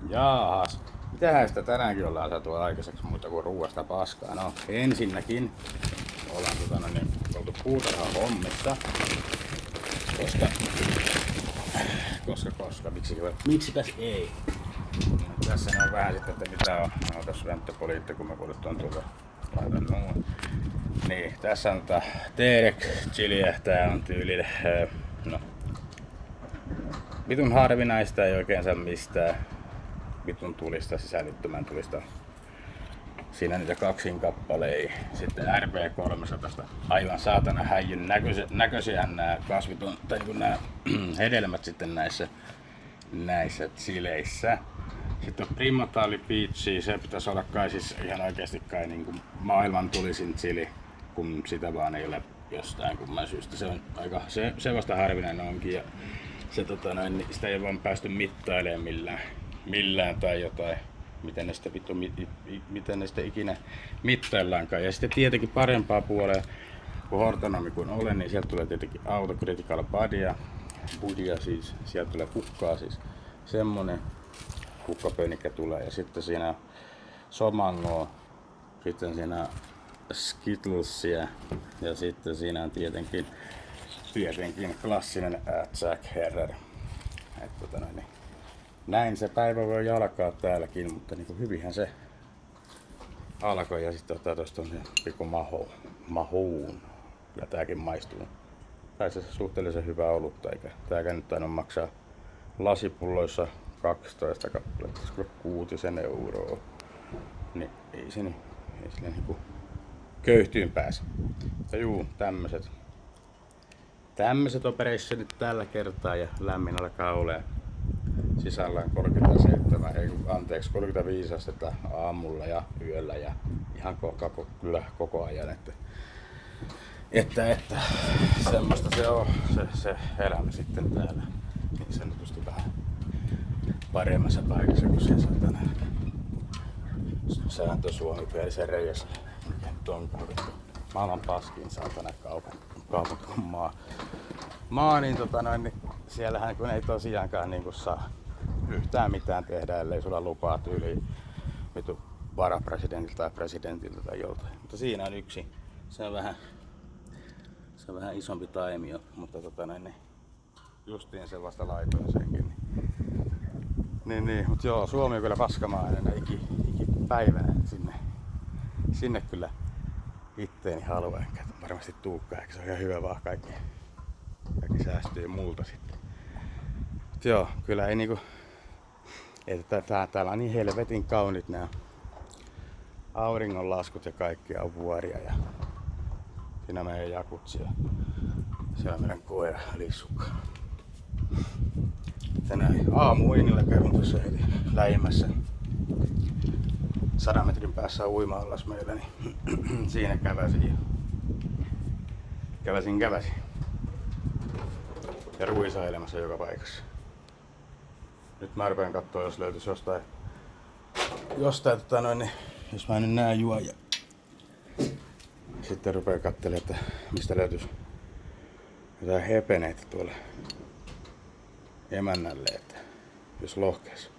Jaahas. Mitähän sitä tänäänkin ollaan saatu aikaiseksi muuta kuin ruuasta paskaa? No ensinnäkin ollaan oltu puutarhan hommissa. Koska miksipäs ei? Tässä on vähän sitten, että mitä on. No tossa vänttäpoliitti, kun mä kuulut on tuolla. Laitan nuun. Niin, tässä on Terek chiliä. Tää on tyyli, no, vitun harvinaista, ei oikein saa mistään vitun tulista, sisällyttömän tulista. Siinä niitä kaksin kappaleita. Sitten RB300, aivan saatana häijyn näköisiä nämä kasvit on, tai niin nämä hedelmät sitten näissä chileissä. Sitten on Primotali Peachy, se pitäisi olla kai siis ihan oikeasti kai niin kuin maailman tulisin chili, kun sitä vaan ei ole jostain kumman syystä. Se on aika, se vasta harvinainen onkin ja se, sitä ei vaan päästy mittailemaan millään tai jotain. Miten ne sitten ikinä mittaillaankaan. Ja sitten tietenkin parempaa puolea, kun hortonomi kun olen, niin sieltä tulee tietenkin Autocritical Budia siis, sieltä tulee kukkaa siis. Semmonen kukkapönikkä tulee ja sitten siinä Somangoa, sitten siinä Skittlesia ja sitten siinä on tietenkin klassinen Jack Herrer. Näin se päivä voi alkaa täälläkin, mutta niin kuin hyvinhän se alkoi ja sitten ottaa tuosta pikku mahuun. Kyllä tääkin maistuu. Tai se suhteellisen hyvä olutta, eikä tääkään nyt aina maksaa lasipulloissa 12 kappaletta, 6 euroa. Niin ei sille niinku köyhtyyn pääse. Mutta juu, tämmöset operationit tällä kertaa ja lämmin alkaa olemaan. Sisällä on 35 astetta aamulla ja yöllä ja ihan kyllä koko ajan. Että semmoista se on se elämä sitten täällä niin sanotusti vähän paremmassa paikassa kuin se satana sääntö Suomi-pierisen reijässä. Mikä nyt onkaan vittu maailman paskin saatana kaupan maa niin niin siellähän kun ei tosiaankaan niinku saa yhtään mitään tehdä, ellei sulla lupaa tyyliin vitu varapresidentiltä tai presidentiltä tai joltain. Mutta siinä on yksi. Se on vähän isompi taimio, mutta justiin se vasta laitoin senkin. Niin, mutta joo, Suomi on kyllä paskamainen ikipäivänä sinne kyllä itteeni haluan, enkä varmasti tuukkaan, eikä se on ihan hyvä vaan kaikki säästyy multa sitten. Mut joo, kyllä ei niinku, että täällä on niin helvetin kaunit nämä auringonlaskut ja kaikki on vuoria ja siinä meidän jakutsi ja siellä meidän koira Lissukka. Tänään aamuuinilla kävin tuossa heti lähimmässä 100 metrin päässä uima-allas meillä, niin siinä käväsin. Ja ruisailemassa joka paikassa. Nyt mä rupean kattoo, jos löytyis jostain niin, jos mä en näe juoja. Sitten rupean kattelemaan, että mistä löytyis jotain hepeneitä tuolla emännälle, että jos lohkees.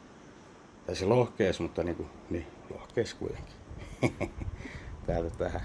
Tai se lohkees, mutta niin lohkees kuitenkin. Täältä tähän.